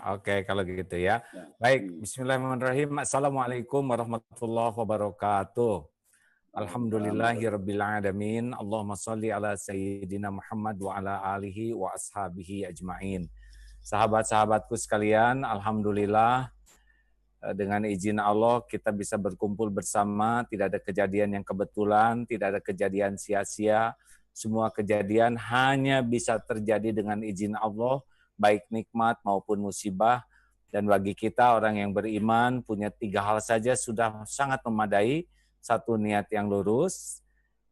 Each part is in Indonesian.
Oke, kalau gitu ya. Ya. Baik, bismillahirrahmanirrahim. Assalamualaikum warahmatullahi wabarakatuh. Alhamdulillahirabbil alamin. Allahumma shalli ala sayyidina Muhammad wa ala alihi wa ashabihi ajmain. Sahabat-sahabatku sekalian, alhamdulillah dengan izin Allah kita bisa berkumpul bersama, tidak ada kejadian yang kebetulan, tidak ada kejadian sia-sia. Semua kejadian hanya bisa terjadi dengan izin Allah, baik nikmat maupun musibah. Dan bagi kita orang yang beriman punya 3 hal saja sudah sangat memadai. Satu, niat yang lurus,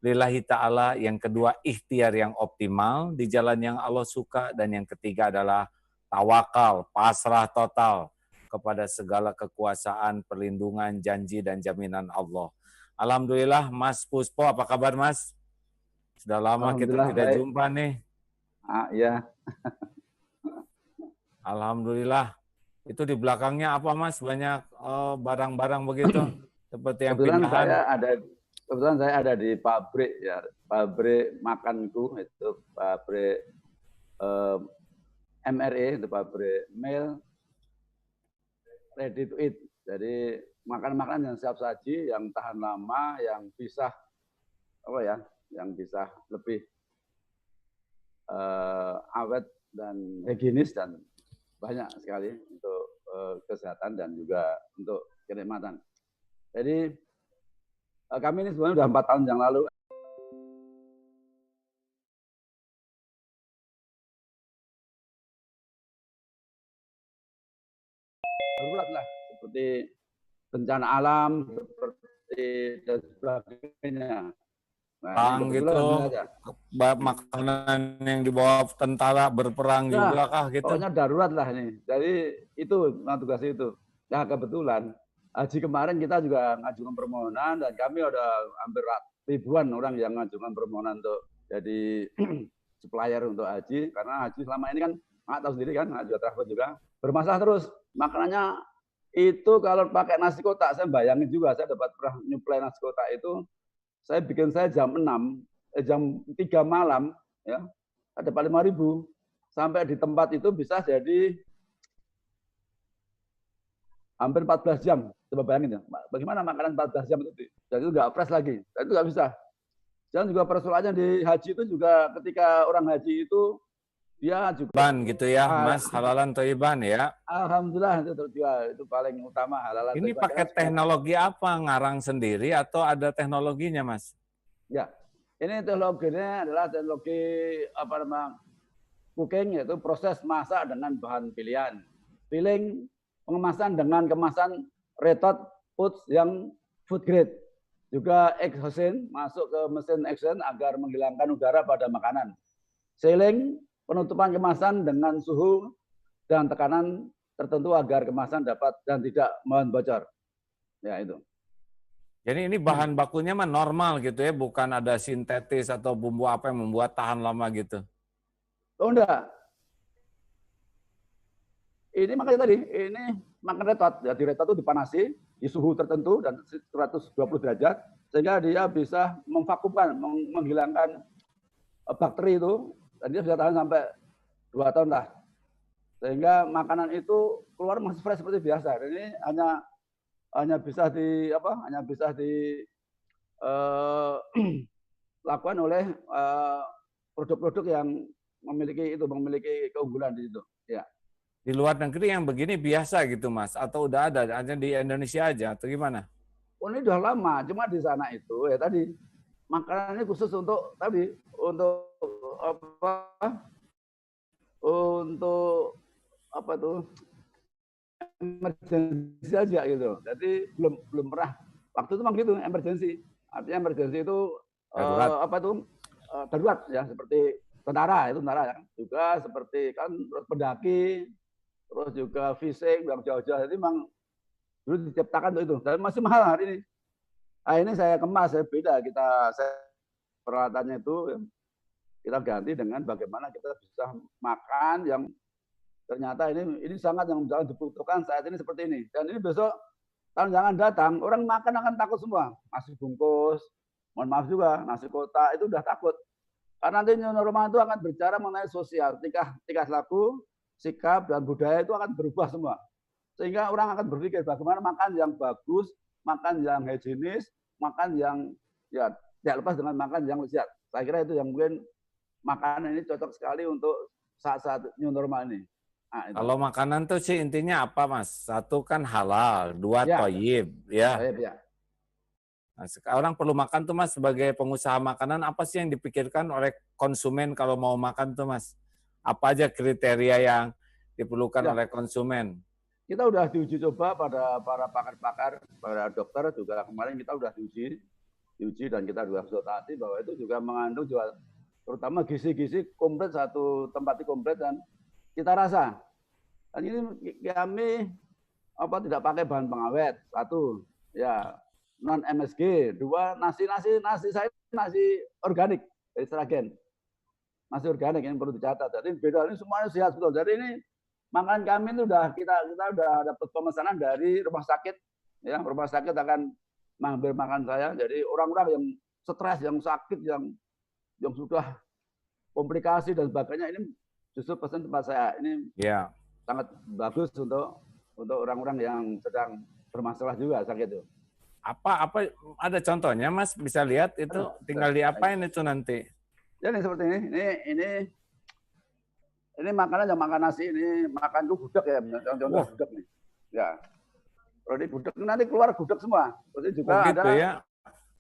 lillahi ta'ala. Yang kedua, ikhtiar yang optimal di jalan yang Allah suka. Dan yang ketiga adalah tawakal, pasrah total kepada segala kekuasaan, perlindungan, janji, dan jaminan Allah. Alhamdulillah, Mas Puspo, apa kabar Mas? Sudah lama kita tidak baik. jumpa nih. Ya. Alhamdulillah. Itu di belakangnya apa Mas? Banyak barang-barang begitu, seperti yang pindahan. Kebetulan saya ada di pabrik ya, pabrik makanku itu pabrik MRE, itu pabrik meal ready to eat. Jadi makan-makanan yang siap saji, yang tahan lama, yang bisa yang bisa lebih awet dan higienis dan banyak sekali untuk kesehatan dan juga untuk kenikmatan. Jadi kami ini sebenarnya sudah 4 tahun yang lalu darurat lah, seperti bencana alam, seperti dan sebagainya. Perang gitu, makanan yang dibawa tentara berperang juga kah gitu? Pokoknya darurat lah ini. Jadi itu tugas itu. Nah kebetulan haji kemarin kita juga ngajukan permohonan dan kami ada hampir ribuan orang yang ngajukan permohonan untuk jadi supplier untuk haji, karena haji selama ini kan nggak tahu sendiri kan, haji travel juga bermasalah terus. Makanannya itu kalau pakai nasi kotak, saya bayangin juga, saya dapat pernah nyuplai nasi kotak itu, saya bikin jam 3 malam ya, ada 5.000 sampai di tempat itu bisa jadi hampir 14 jam. Coba bayangin ya, bagaimana makanan 14 jam itu. Dan itu nggak fresh lagi, dan itu nggak bisa. Dan juga persoalannya di haji itu juga ketika orang haji itu dia juga ban gitu ya, Mas, halalan thayyiban ya. Alhamdulillah itu paling utama, halalan Ini pakai teknologi apa? Ngarang sendiri atau ada teknologinya, Mas? Ya, ini teknologinya adalah teknologi cooking, yaitu proses masak dengan bahan pilihan. Filling, pengemasan dengan kemasan retort foods yang food grade. Juga exhaustion, masuk ke mesin exhaustion agar menghilangkan udara pada makanan. Sealing, penutupan kemasan dengan suhu dan tekanan tertentu agar kemasan dapat dan tidak bocor. Ya itu. Jadi ini bahan bakunya mah normal gitu ya, bukan ada sintetis atau bumbu apa yang membuat tahan lama gitu. Oh enggak. Ini makanya tadi, ini makan retort. Jadi retort itu dipanasi di suhu tertentu dan 120 derajat, sehingga dia bisa memvakumkan, menghilangkan bakteri itu, dan dia bisa tahan sampai 2 tahun lah. Sehingga makanan itu keluar masih fresh seperti biasa. Dan ini hanya bisa lakukan oleh produk-produk yang memiliki keunggulan di situ. Ya. Di luar negeri yang begini biasa gitu Mas, atau udah ada hanya di Indonesia aja atau gimana? Oh ini udah lama, cuma di sana itu ya tadi makanannya khusus untuk emergency aja gitu. Jadi belum pernah waktu itu memang gitu emergency. Artinya emergency itu darurat ya, seperti tentara ya. Juga seperti kan pendaki, terus juga fishing yang jauh-jauh. Jadi memang dulu diciptakan untuk itu dan masih mahal hari ini. Nah, ini saya kemas, saya beda, peralatannya itu kita ganti dengan bagaimana kita bisa makan yang ternyata ini sangat yang jangan dibutuhkan saat ini seperti ini. Dan ini besok tahun jangan datang, orang makan akan takut semua. Nasi bungkus, mohon maaf juga, nasi kotak itu udah takut. Karena nanti new normal itu akan berbicara mengenai sosial, tingkah laku, sikap dan budaya itu akan berubah semua. Sehingga orang akan berpikir bagaimana makan yang bagus, makan yang higienis, makan yang ya tidak lepas dengan makan yang sehat. Saya kira itu yang mungkin makanan ini cocok sekali untuk saat-saat new normal ini. Nah, Kalau makanan tuh sih intinya apa, Mas? Satu kan halal, dua thayyib, ya. Thayyib, ya. Nah, sekarang perlu makan tuh, Mas, sebagai pengusaha makanan, apa sih yang dipikirkan oleh konsumen kalau mau makan tuh, Mas? Apa aja kriteria yang diperlukan oleh konsumen? Kita udah diuji coba pada para pakar-pakar, para dokter juga kemarin kita udah diuji dan kita juga konsultasi bahwa itu juga mengandung juga terutama gizi-gizi komplit, satu tempat komplit dan kita rasa. Dan ini kami tidak pakai bahan pengawet, satu, ya non MSG, dua nasi saya nasi organik dari Sragen, nasi organik yang perlu dicatat. Jadi beda, ini semuanya sehat betul. Jadi ini makanan kami itu kita udah dapat pemesanan dari rumah sakit, ya rumah sakit akan mengambil makan saya. Jadi orang-orang yang stres, yang sakit, yang sudah komplikasi dan sebagainya ini justru pesan tempat saya ini sangat bagus untuk orang-orang yang sedang bermasalah juga sakit itu. Apa ada contohnya, Mas? Bisa lihat itu, tinggal diapain itu nanti? Jadi seperti ini makanan yang makan nasi, ini makan tuh gudeg ya, contoh gudeg nih. Ya. Kalau di gudeg nanti keluar gudeg semua. Terus juga gitu ya.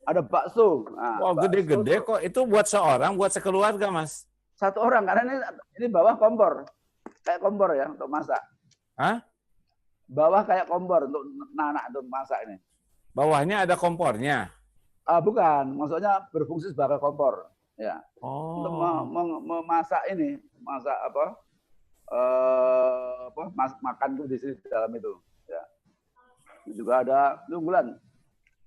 Ada bakso. Nah, gede-gede kok. Itu buat seorang, buat sekeluarga, Mas? Satu orang, karena ini bawah kompor. Kayak kompor ya untuk masak. Hah? Bawah kayak kompor untuk anak untuk masak ini. Bawahnya ada kompornya? Bukan, maksudnya berfungsi sebagai kompor. Ya. Untuk memasak ini, masak makan itu di dalam itu. Ya. Juga ada unggulan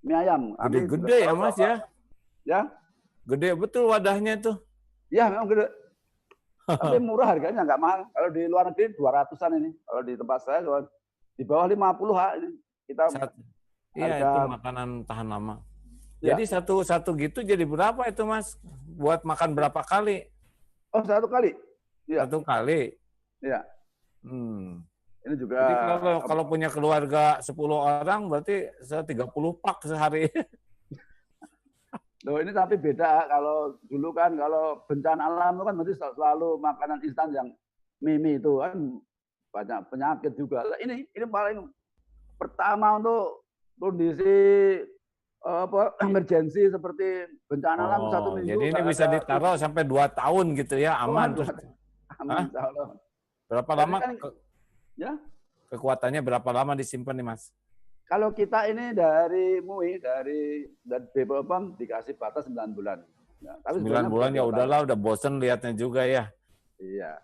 mie ayam. Gede-gede ya, Mas, ya? Ya. Gede betul wadahnya tuh. Ya, memang gede. Tapi murah harganya, nggak mahal. Kalau di luar negeri 200-an ini. Kalau di tempat saya di bawah 50 ini. Iya, itu makanan tahan lama. Ya. Jadi satu gitu jadi berapa itu, Mas? Buat makan berapa kali? Oh, satu kali. Ya. Satu kali. Iya. Ini juga. Jadi kalau punya keluarga 10 orang berarti 30 pak sehari. Loh, ini tapi beda. Kalau dulu kan kalau bencana alam itu kan berarti selalu makanan instan yang mie itu kan banyak penyakit juga. Ini paling pertama untuk kondisi emergensi seperti bencana alam 1 minggu. Jadi ini bisa ditaruh sampai 2 tahun gitu ya, aman. Aman. Berapa lama kekuatannya, berapa lama disimpan nih, Mas? Kalau kita ini dari MUI, dari BPOM dikasih batas 9 bulan. Ya, tapi 9 bulan ya udahlah, udah bosen lihatnya juga ya. Iya.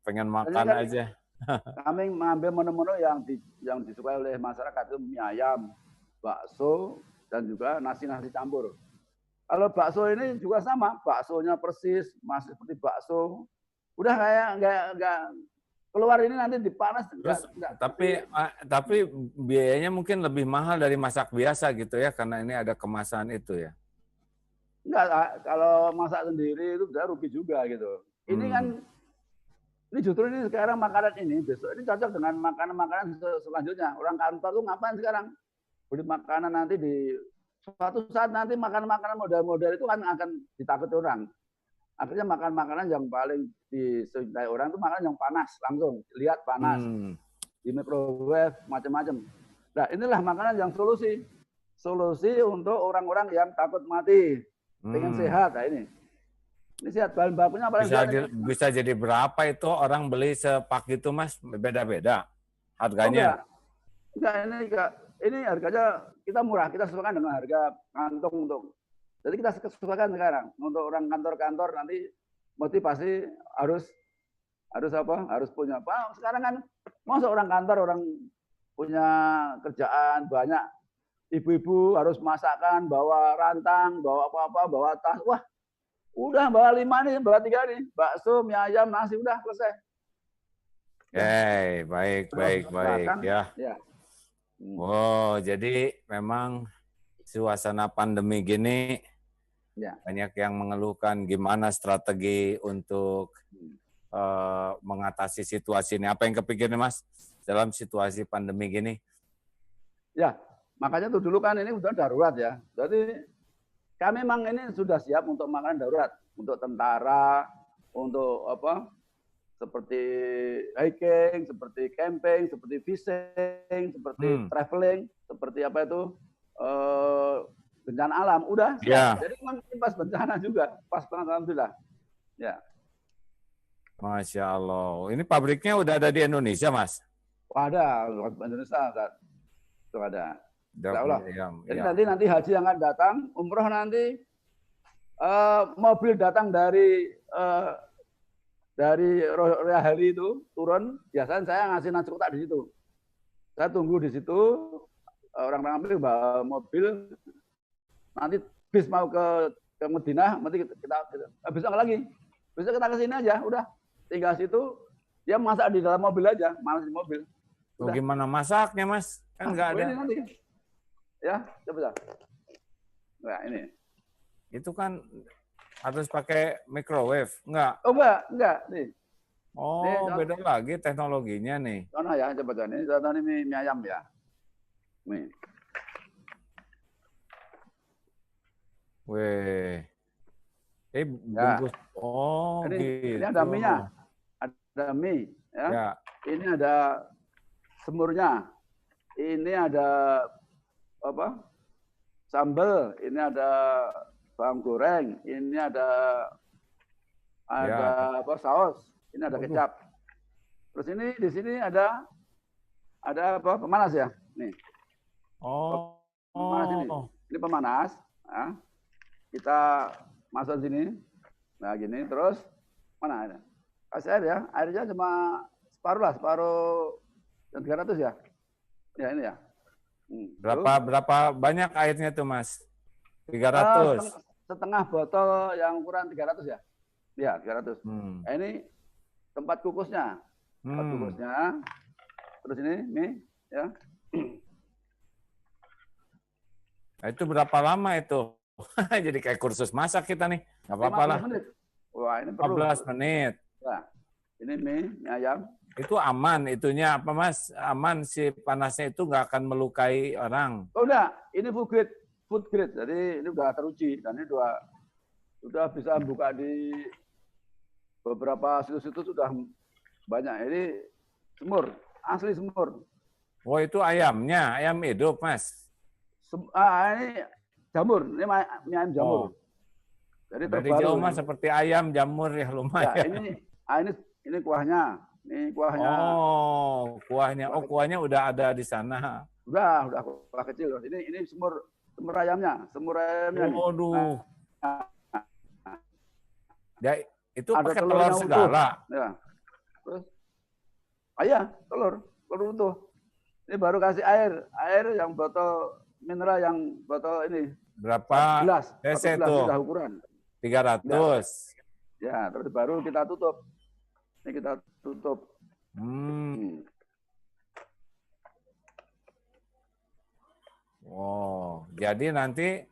Pengen makan aja. Kami mengambil menu-menu yang disukai oleh masyarakat, itu mie ayam, bakso, dan juga nasi campur. Kalau bakso ini juga sama, baksonya persis, masih seperti bakso. Udah kayak nggak keluar ini nanti dipanas. Tapi biayanya mungkin lebih mahal dari masak biasa gitu ya, karena ini ada kemasan itu ya. Enggak, kalau masak sendiri itu udah rugi juga gitu. Ini kan, ini justru ini sekarang makanan ini, besok ini cocok dengan makanan-makanan selanjutnya. Orang kantor tuh ngapain sekarang? Beli makanan nanti di suatu saat nanti makanan-makanan model-model itu kan akan ditakuti orang. Akhirnya makan makanan yang paling disukai orang itu makanan yang panas, langsung lihat panas, di microwave macam-macam. Nah, inilah makanan yang solusi untuk orang-orang yang takut mati, pengen sehat. Nah, ini sehat, bahan bakunya paling bisa jadi berapa itu orang beli sepak gitu, Mas? Beda-beda harganya? Enggak, ini harganya kita murah, kita sesuaikan dengan harga kantong untuk. Jadi kita sesuaikan sekarang untuk orang kantor-kantor nanti motivasi harus punya apa? Sekarang kan masa orang kantor, orang punya kerjaan banyak, ibu-ibu harus masakan, bawa rantang, bawa apa-apa, bawa tas. Wah, udah bawa 5 nih, bawa 3 nih, bakso, mie ayam, nasi, udah selesai. Baik ya. Wow, jadi memang suasana pandemi gini banyak yang mengeluhkan gimana strategi untuk mengatasi situasi ini? Apa yang kepikiran Mas dalam situasi pandemi gini? Ya, makanya tuh dulu kan ini udah darurat ya. Jadi kami memang ini sudah siap untuk makanan darurat, untuk tentara, untuk apa? Seperti hiking, seperti camping, seperti fishing, seperti traveling, seperti apa itu bencana alam, udah siap. Ya. Jadi memang pas bencana juga, pas banget alhamdulillah. Ya. Masya Allah. Ini pabriknya udah ada di Indonesia, Mas? Ada, Indonesia itu ada. Allah. Jadi nanti haji yang akan datang, umroh nanti mobil datang dari Royal itu turun, biasanya saya ngasih nasi kotak di situ. Saya tunggu di situ, orang-orang ambil bawa mobil, nanti bis mau ke Madinah, nanti kita besok lagi. Besok kita ke sini aja, udah. Tinggal situ, dia masak di dalam mobil aja, masak di mobil. Udah. Gimana masaknya, Mas? Kan nggak ada. Ini nanti. Ya, coba. Nah, ini. Itu kan harus pakai microwave, enggak? Oh, enggak. Nih. Oh, nih, beda lagi teknologinya nih. Contoh ya, coba ini. Contoh ini mie ayam ya. Nih. Weh. Bungkus. Ya. Oh, ini, gitu. Ini ada mie-nya. Ada mie, ya. Ini ada semurnya. Ini ada apa? Sambal, ini ada bawang goreng, ini ada apa saus, ini ada kecap. Terus ini di sini ada apa? Pemanas ya, nih. Oh. Pemanas ini. Ini pemanas. Nah, kita masuk sini. Nah, gini terus mana ada? Kasih air ya. Airnya cuma separuh 300 ya. Ya ini ya. Berapa banyak airnya tuh, Mas? 300. Setengah botol yang ukuran 300 ya. Ya, 300. Nah, ini tempat kukusnya. Tempat kukusnya. Terus ini ya. Nah, itu berapa lama itu? Jadi kayak kursus masak kita nih. Enggak apa-apa lah. 15 menit. Wah, ini perlu. 15 menit. Ya. Ini mie ayam. Itu aman, itunya apa Mas? Aman si panasnya itu nggak akan melukai orang. Oh enggak, ini food grade. Jadi ini udah teruji dan ini sudah bisa buka di beberapa situs-situs sudah banyak. Ini semur, asli semur. Oh itu ayamnya, ayam hidup Mas? Ini jamur, ini mie ayam jamur. Oh. Jadi dari jauh Mas seperti ayam jamur ya lumayan. Ya, ini kuahnya. Ini kuahnya. Oh, kuahnya. Oh, kuahnya udah ada di sana. Udah kuah kecil. Ini semur ayamnya. Waduh. Ya, itu pakai telur segala. Ya. Terus telur utuh. Ini baru kasih air yang botol mineral yang botol ini. Berapa gelas? cc itu? Sudah ukuran. 300. Ya, terus baru kita tutup. Ini kita tutup. Wow, jadi nanti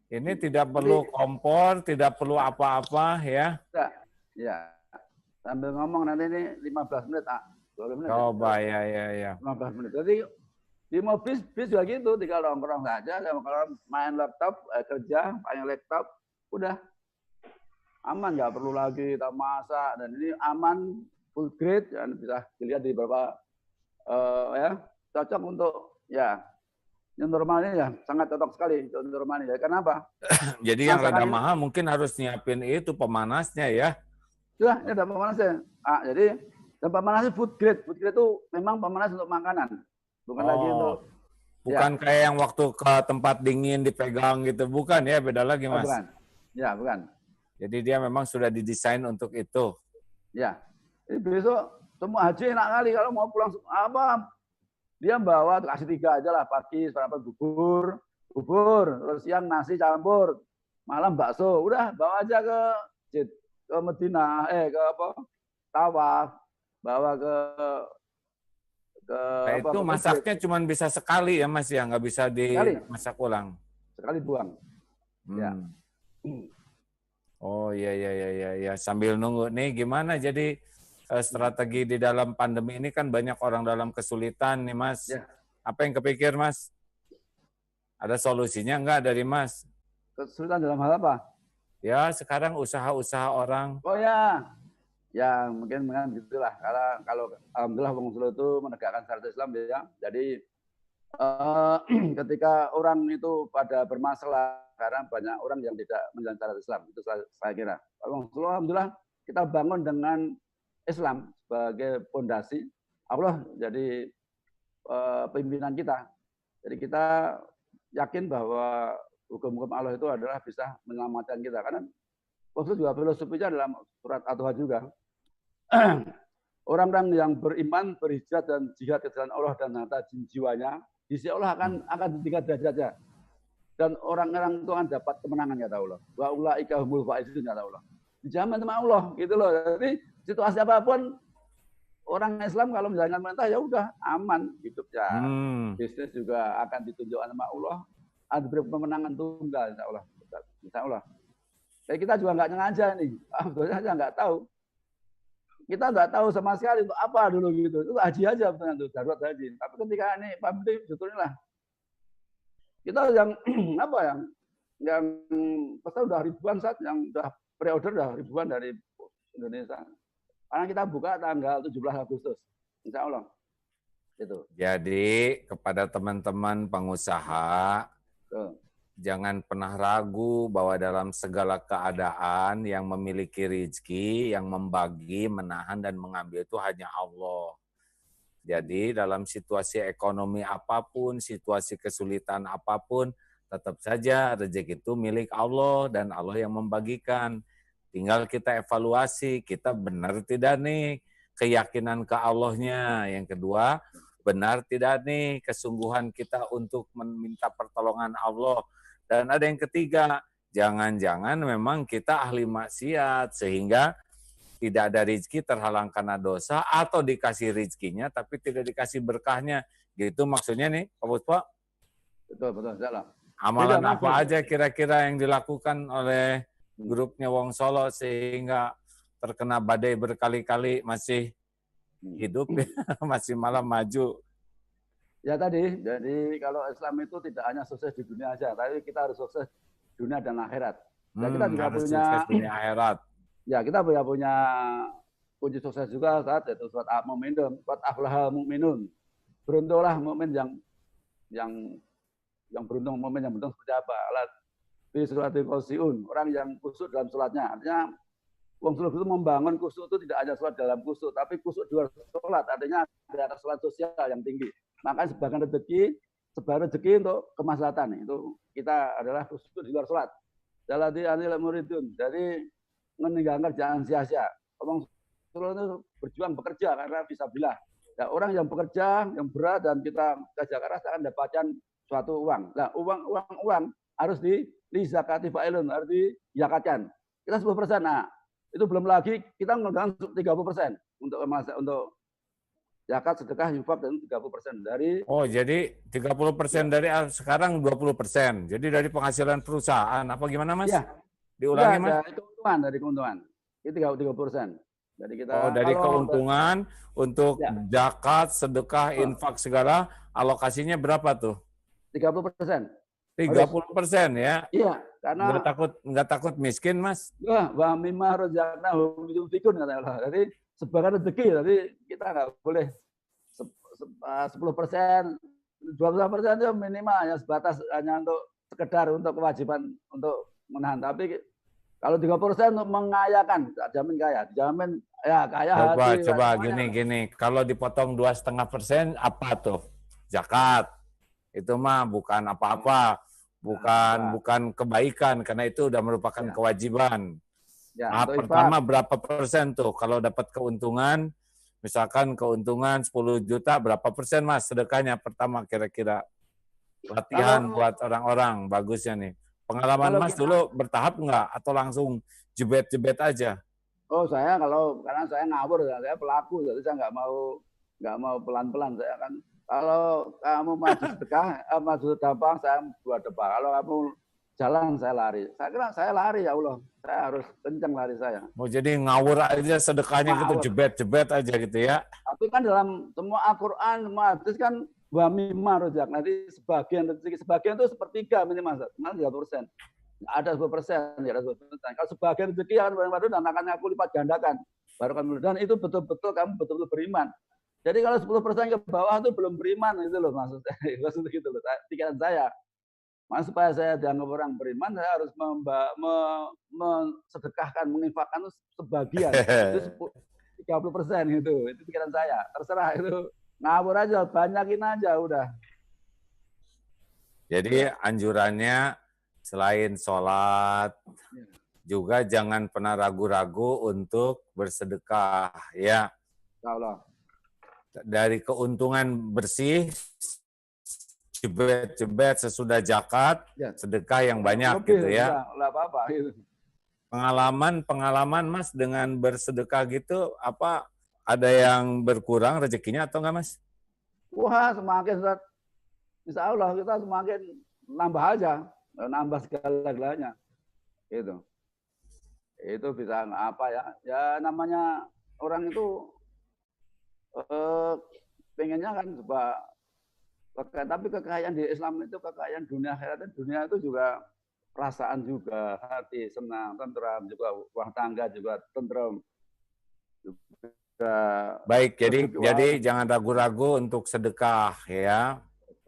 ini tidak perlu kompor, tidak perlu apa-apa ya? Ya, sambil ngomong nanti ini 15 menit, 20 menit. Coba ya. 15 menit. Jadi di mobil bis juga gitu, tinggal nongkrong saja, kalau main laptop, kerja, pakai laptop, udah aman, nggak perlu lagi kita masak, dan ini aman, full grade, dan bisa dilihat di beberapa ya cocok untuk ya yang normal ini ya sangat cocok sekali untuk normal ini. Ya, kenapa? Jadi yang rada mahal mungkin harus nyiapin itu pemanasnya ya. Sudah, ini ada pemanasnya. Jadi dan pemanasnya food grade. Food grade itu memang pemanas untuk makanan, bukan lagi untuk. Bukan kayak yang waktu ke tempat dingin dipegang gitu, bukan ya, beda lagi Mas. Bukan. Ya, bukan. Jadi dia memang sudah didesain untuk itu. Ya. Jadi besok semua haji enak kali kalau mau pulang apa dia bawa kasih 3 aja lah, pagi sarapan bubur, terus siang nasi campur, malam bakso, udah bawa aja ke Madinah, ke apa Tawaf, bawa ke nah, itu masaknya cuma bisa sekali ya Mas ya, nggak bisa dimasak ulang. Sekali buang. Ya. Oh iya iya iya iya ya. Sambil nunggu nih gimana jadi strategi di dalam pandemi ini kan banyak orang dalam kesulitan nih Mas. Ya, Apa yang kepikir Mas? Ada solusinya enggak dari Mas? kesulitan dalam hal apa? Ya sekarang usaha-usaha orang. Oh ya, ya mungkin gitulah. Karena kalau alhamdulillah Wong Solo itu menegakkan syariat Islam ya. Jadi eh, ketika orang itu pada bermasalah karena banyak orang yang tidak menjalankan syariat Islam itu saya kira. Wong Solo alhamdulillah kita bangun dengan Islam sebagai pondasi. Allah jadi pimpinan kita. Jadi kita yakin bahwa hukum-hukum Allah itu adalah bisa menyelamatkan kita. Karena waktu juga filosofinya dalam surat At-Taha juga. Orang-orang yang beriman, berhijrah dan jihad ke jalan Allah dan harta jiwanya, di sisi Allah akan ditingkat derajatnya. Dan orang-orang itu akan dapat kemenangan kata Allah. Wa ulaika humul faizun kata Allah. Dijamin sama Allah gitu loh. Jadi situasi apapun orang Islam kalau menjalankan pemerintah ya udah aman hidupnya. Bisnis juga akan ditunjukkan sama Allah. Ada pemenangan tunggal insya Allah. Insya Allah. Kayak kita juga nggak nyengaja nih. Sebetulnya aja nggak tahu. Kita nggak tahu sama sekali untuk apa dulu gitu. Itu haji aja betulnya tuh darurat haji. Tapi ketika ini Pak Menteri sebetulnya lah kita yang apa yang pesan udah ribuan saat yang udah pre-order udah ribuan dari Indonesia. Karena kita buka tanggal 17 Agustus. Insya Allah. Itu. Jadi kepada teman-teman pengusaha, jangan pernah ragu bahwa dalam segala keadaan yang memiliki rezeki, yang membagi, menahan, dan mengambil itu hanya Allah. Jadi dalam situasi ekonomi apapun, situasi kesulitan apapun, tetap saja rezeki itu milik Allah dan Allah yang membagikan. Tinggal kita evaluasi, kita benar tidak nih keyakinan ke Allahnya. Yang kedua, benar tidak nih kesungguhan kita untuk meminta pertolongan Allah. Dan ada yang ketiga, jangan-jangan memang kita ahli maksiat sehingga tidak ada rezeki terhalang karena dosa atau dikasih rezekinya tapi tidak dikasih berkahnya. Gitu maksudnya nih, Pak Puspa? Betul, betul, salah. Amalan apa aja kira-kira yang dilakukan oleh grupnya Wong Solo sehingga terkena badai berkali-kali masih hidup, masih malah maju? Ya tadi, jadi kalau Islam itu tidak hanya sukses di dunia aja, tapi kita harus sukses dunia dan akhirat. Ya kita juga harus punya sukses dunia akhirat. Ya kita punya kunci sukses juga saat itu surat Al-Mu'minun, surat Aflahal Mu'minun. Beruntunglah mukmin yang beruntung, mukmin yang beruntung seperti apa? Alat di surat Al-Qasiun, orang yang kusuk dalam sholatnya. Artinya Wong Solo itu membangun kusuk itu tidak hanya sholat dalam kusuk, tapi kusuk di luar sholat. Artinya ada sholat sosial yang tinggi. Makanya sebagian rezeki untuk kemaslahatan. Itu kita adalah kusuk di luar sholat. Jaladi anil muridun. Jadi meninggalkan kerjaan sia-sia. Wong Solo itu berjuang bekerja karena fisabilillah. Ya, orang yang bekerja, yang berat dan kita kerja keras akan dapatkan suatu uang. Nah, uang harus di zakati fa'ilun, harus dizakatkan. Kita 10%. Nah, itu belum lagi kita menggunakan 30% untuk zakat, sedekah, infak dan 30% dari. Oh, jadi 30% dari sekarang 20%. Jadi dari penghasilan perusahaan apa gimana, Mas? Ya. Diulangi, Mas. Dari keuntungan. Itu 30%. Jadi kita dari keuntungan untuk zakat, sedekah, infak segala alokasinya berapa tuh? 30%. 30% ya? Iya, karena nggak takut miskin, Mas? Wa mimma razaqnahum yunfikun kata Allah. Jadi sebagian rezeki, jadi kita nggak boleh 10%, 20% itu minimal ya sebatas hanya untuk sekedar untuk kewajiban untuk menahan. Tapi kalau 30% untuk mengayakan, jamin kaya, jamin ya kaya. Coba gini. Kalau dipotong 2,5% apa tuh? Zakat. Itu mah bukan apa-apa. Bukan kebaikan karena itu udah merupakan kewajiban. Pertama berapa persen tuh kalau dapat keuntungan, misalkan keuntungan 10 juta, berapa persen Mas sedekahnya pertama kira-kira? Latihan buat orang-orang bagusnya nih. Pengalaman Mas dulu bertahap nggak atau langsung jebet-jebet aja? Oh saya karena saya ngawur, saya pelaku, jadi saya nggak mau pelan-pelan. Saya kan kalau kamu maju sedekah, maju gampang, saya buat depan. Kalau kamu jalan saya lari. Saya kira saya lari ya Allah. Saya harus kencang lari saya. Oh, jadi ngawur aja sedekahnya gitu, Ngawur. jebet-jebet aja gitu ya. Tapi kan dalam semua Al-Quran, semua hadis kan wa mimma rozak. Nanti sebagian itu sepertiga minimal 30%. Ada 10%, ya ada 10%. Kalau sebagian rezeki akan berlipat dan akan aku lipat gandakan. Baru kamu, dan itu betul-betul kamu betul-betul beriman. Jadi kalau 10% ke bawah itu belum beriman, itu loh maksudnya. Maksudnya gitu loh, pikiran saya. Mas, supaya saya dianggap orang beriman, saya harus mensedekahkan, menginfakkan sebagian. Itu 30% gitu. Itu pikiran saya. Terserah itu. Ngawur aja, banyakin aja udah. Jadi anjurannya selain sholat, juga jangan pernah ragu-ragu untuk bersedekah. Ya, Ya Allah. dari keuntungan bersih, jebet-jebet sesudah zakat, Ya. sedekah yang banyak Lebih, gitu ya. Enggak apa-apa. Gitu. Pengalaman Mas dengan bersedekah gitu, apa ada yang berkurang rezekinya atau enggak Mas? Wah, semakin Ustaz. Insya Allah kita semakin nambah aja, nambah segala-galanya. Itu bisa apa ya? Ya namanya orang itu pengennya kan supaya, tapi kekayaan di Islam itu kekayaan dunia akhirat, dunia itu juga perasaan juga, hati senang, tentram juga, rumah tangga juga tentram. Baik, jadi jangan ragu-ragu untuk sedekah ya.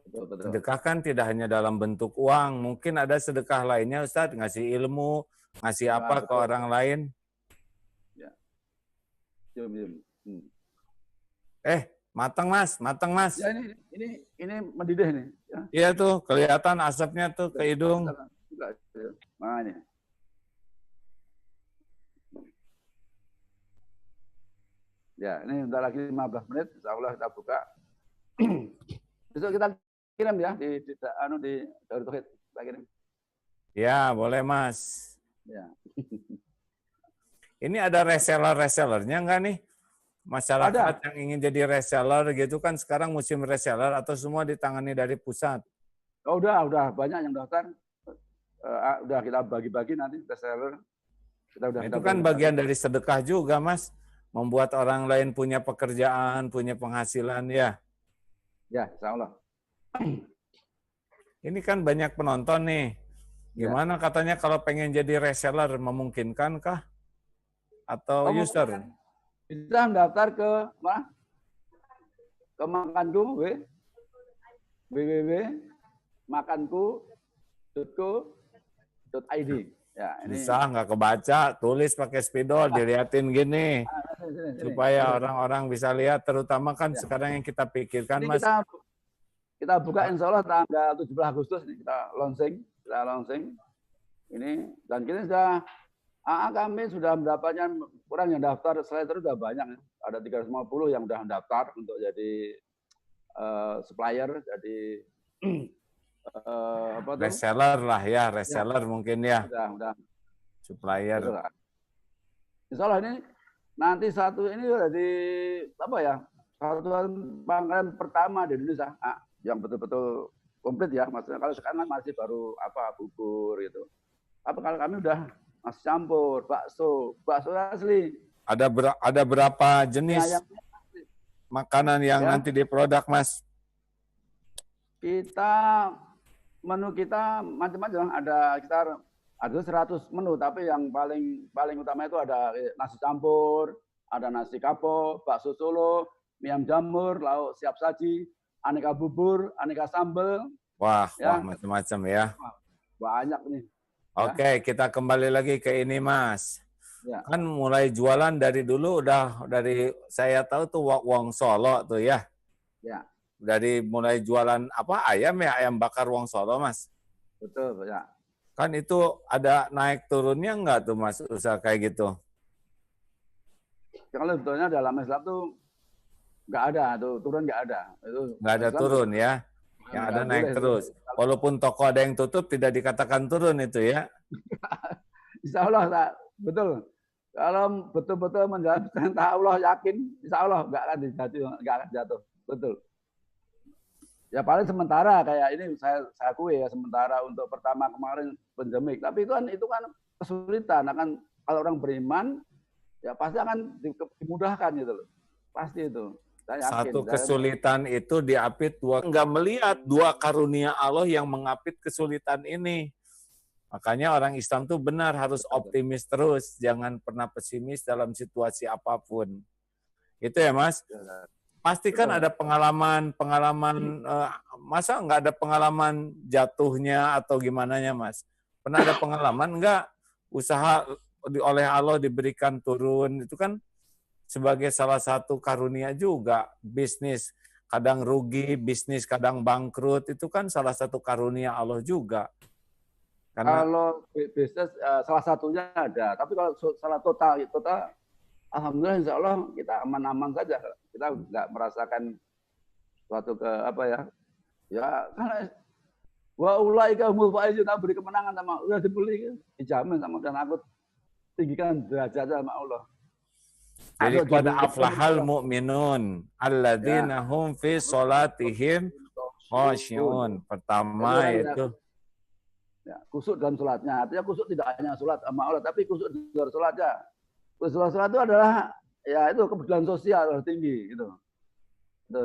Betul. Sedekah kan tidak hanya dalam bentuk uang, mungkin ada sedekah lainnya Ustadz, ngasih ilmu, ngasih apa ke orang lain. Ya. Matang Mas. Ya ini mendidih nih. Ya. Iya tuh, kelihatan asapnya tuh ke hidung. Makanya. Ya, ini bentar lagi 15 menit, insya Allah kita buka. Besok kita kirim ya di Darut Tauhid, kita kirim. Ya, boleh Mas. Ya. Ini ada reseller-resellernya enggak nih? Masyarakat yang ingin jadi reseller gitu kan sekarang musim reseller atau semua ditangani dari pusat? Oh, udah banyak yang daftar. Udah kita bagi-bagi nanti reseller. Itu kan bagian dari sedekah juga, Mas. Membuat orang lain punya pekerjaan, punya penghasilan ya. Ya, insya Allah. Ini kan banyak penonton nih. Gimana katanya kalau pengen jadi reseller, memungkinkankah? Atau user? Bisa daftar ke mana? Ke Makanku, www.makanku.co.id. Ya, ini. Bisa nggak kebaca, tulis pakai spidol, diliatin gini. Supaya orang-orang bisa lihat, terutama kan sekarang yang kita pikirkan, ini Mas. Kita buka insya Allah tanggal 17 Agustus, nih, kita launching. Ini, dan kita kami sudah mendapatkan orang yang daftar, selain itu sudah banyak. Ada 350 yang sudah mendaftar untuk jadi supplier, jadi reseller lah ya, reseller mungkin ya. Udah. Supplier. Insya Allah ini nanti satu ini jadi apa ya? Satu pangkalan pertama di Indonesia yang betul-betul komplit ya. Maksudnya kalau sekarang masih baru bubur gitu. Apa kalau kami udah nasi campur, bakso asli. Ada berapa jenis makanan yang nanti diproduk, Mas? Menu kita macam-macam, ada sekitar 100 menu, tapi yang paling utama itu ada nasi campur, ada nasi kapau, bakso Solo, mie ayam jamur, lauk siap saji, aneka bubur, aneka sambal. Wah, macam-macam ya. Banyak nih. Oke, kita kembali lagi ke ini, Mas. Ya. Kan mulai jualan dari dulu dari saya tahu tuh Wong Solo tuh ya. Ya. Dari mulai jualan ayam bakar Wong Solo, Mas. Betul, ya. Kan itu ada naik turunnya enggak tuh, Mas, usaha kayak gitu? Kalau sebetulnya dalam Islam tuh nggak ada, tuh turun nggak ada. Itu nggak ada Islam turun ya. Yang ada naik terus. Walaupun toko ada yang tutup, tidak dikatakan turun itu ya. Insya Allah, betul. Kalau betul-betul menjalankan perintah Allah, yakin, insya Allah nggak akan jatuh. Betul. Ya paling sementara kayak ini saya akui ya, sementara untuk pertama kemarin pandemik. Tapi itu kan kesulitan. Akan kalau orang beriman ya pasti akan dimudahkan gitu loh. Pasti itu. Saya yakin. Satu kesulitan itu diapit dua, nggak melihat dua karunia Allah yang mengapit kesulitan ini. Makanya orang Islam tuh benar harus optimis terus, jangan pernah pesimis dalam situasi apapun. Itu ya Mas. Pastikan ada pengalaman, masa nggak ada pengalaman jatuhnya atau gimana ya Mas? Pernah ada pengalaman nggak usaha oleh Allah diberikan turun, itu kan sebagai salah satu karunia juga. Bisnis kadang rugi, bisnis kadang bangkrut, itu kan salah satu karunia Allah juga. Karena kalau bisnis salah satunya ada, tapi kalau salah total alhamdulillah insya Allah kita aman-aman saja. Kita nggak merasakan suatu ya karena wa ulaika humul faizun, beri kemenangan sama udah dibeli, dijamin sama, dan aku tinggikan derajatnya sama Allah. Jadi pada aflahal mu'minun alladzina hum fi sholatihim khashi'un. Pertama itu ya, kusuk dalam sholatnya. Artinya kusuk tidak hanya sholat sama Allah, tapi kusuk di luar sholatnya. Sholat itu adalah ya itu kebutuhan sosial yang tinggi gitu. Itu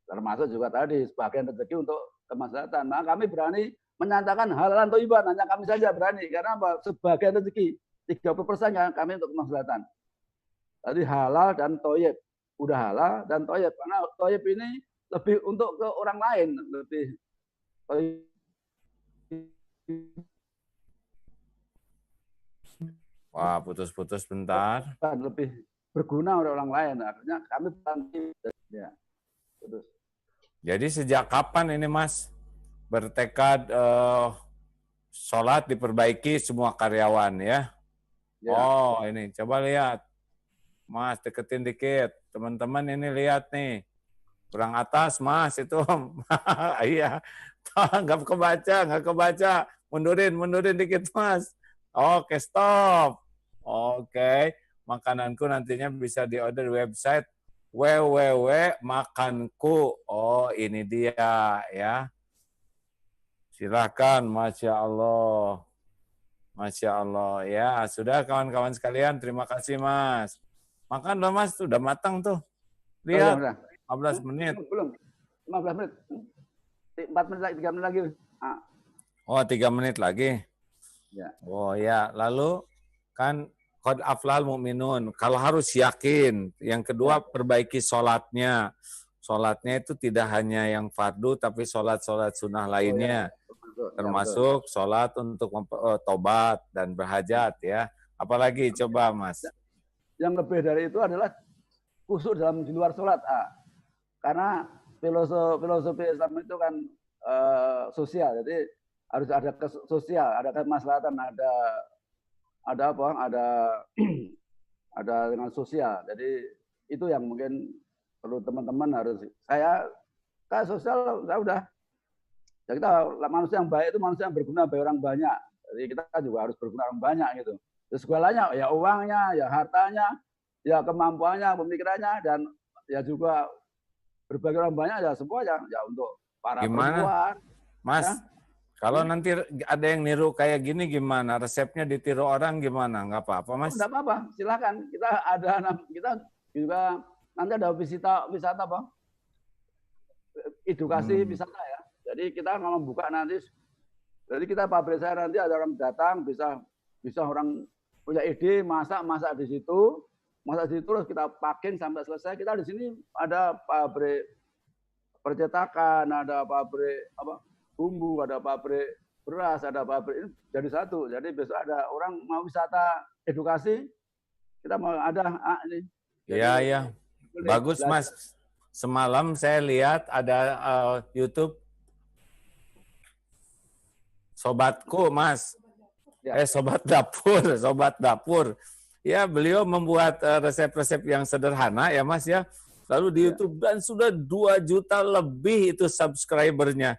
termasuk juga tadi sebagian rezeki untuk kemaslahatan. Maka kami berani menyatakan halalan thayyiban, hanya kami saja berani, karena apa? Sebagian rezeki 30% kan kami untuk kemaslahatan. Tadi halal dan thayyib. Udah halal dan thayyib. Karena thayyib ini lebih untuk ke orang lain, lebih wah, putus-putus bentar. Lebih berguna oleh orang lain. Akhirnya kami ya. Putus. Jadi sejak kapan ini Mas bertekad sholat diperbaiki semua karyawan ya? Oh ini coba lihat, Mas deketin dikit. Teman-teman ini lihat nih, kurang atas Mas itu. Iya, nggak kebaca. Mundurin dikit Mas. Oke, stop. Oke, makananku nantinya bisa diorder di website www.makanku. Oh, ini dia ya. Silakan, Masya Allah. Masya Allah. Ya, sudah kawan-kawan sekalian, terima kasih Mas. Makan dong Mas, sudah matang tuh. Lihat, 15 menit. Belum, 15 menit. 4 menit lagi, 3 menit lagi. Oh, 3 menit lagi. Ya. Oh ya, lalu kan qad aflahal mu'minun. Kalau harus yakin. Yang kedua, perbaiki sholatnya. Sholatnya itu tidak hanya yang fardu, tapi sholat-sholat sunnah lainnya. Termasuk sholat untuk tobat dan berhajat ya. Apalagi coba Mas. Yang lebih dari itu adalah khusyuk di luar sholat. Karena filosofi Islam itu kan sosial. Jadi harus ada sosial, ada kemaslahatan, ada dengan sosial. Jadi itu yang mungkin perlu teman-teman harus. Saya sosial, saya udah. Ya kita manusia yang baik itu manusia yang berguna bagi orang banyak. Jadi kita juga harus berguna orang banyak gitu. Terus segalanya, ya uangnya, ya hartanya, ya kemampuannya, pemikirannya, dan ya juga berbagi orang banyak ya semuanya. Ya untuk para perempuan. Mas, ya? Kalau nanti ada yang niru kayak gini gimana? Resepnya ditiru orang gimana? Nggak apa-apa, Mas? Nggak apa-apa, silakan. Kita juga nanti ada wisata apa? Edukasi wisata ya. Jadi kita kalau membuka nanti, jadi kita pabrik saya nanti ada orang datang, bisa orang punya ide masak di situ, terus kita packing sampai selesai. Kita di sini ada pabrik percetakan, ada pabrik bumbu, ada pabrik beras, ada pabrik, ini jadi satu. Jadi besok ada orang mau wisata edukasi, kita mau ada ini. Iya. Bagus Mas. Semalam saya lihat ada YouTube Sobatku Mas. Sobat dapur. Ya, beliau membuat resep-resep yang sederhana ya Mas ya. Lalu di YouTube dan sudah 2 juta lebih itu subscribernya.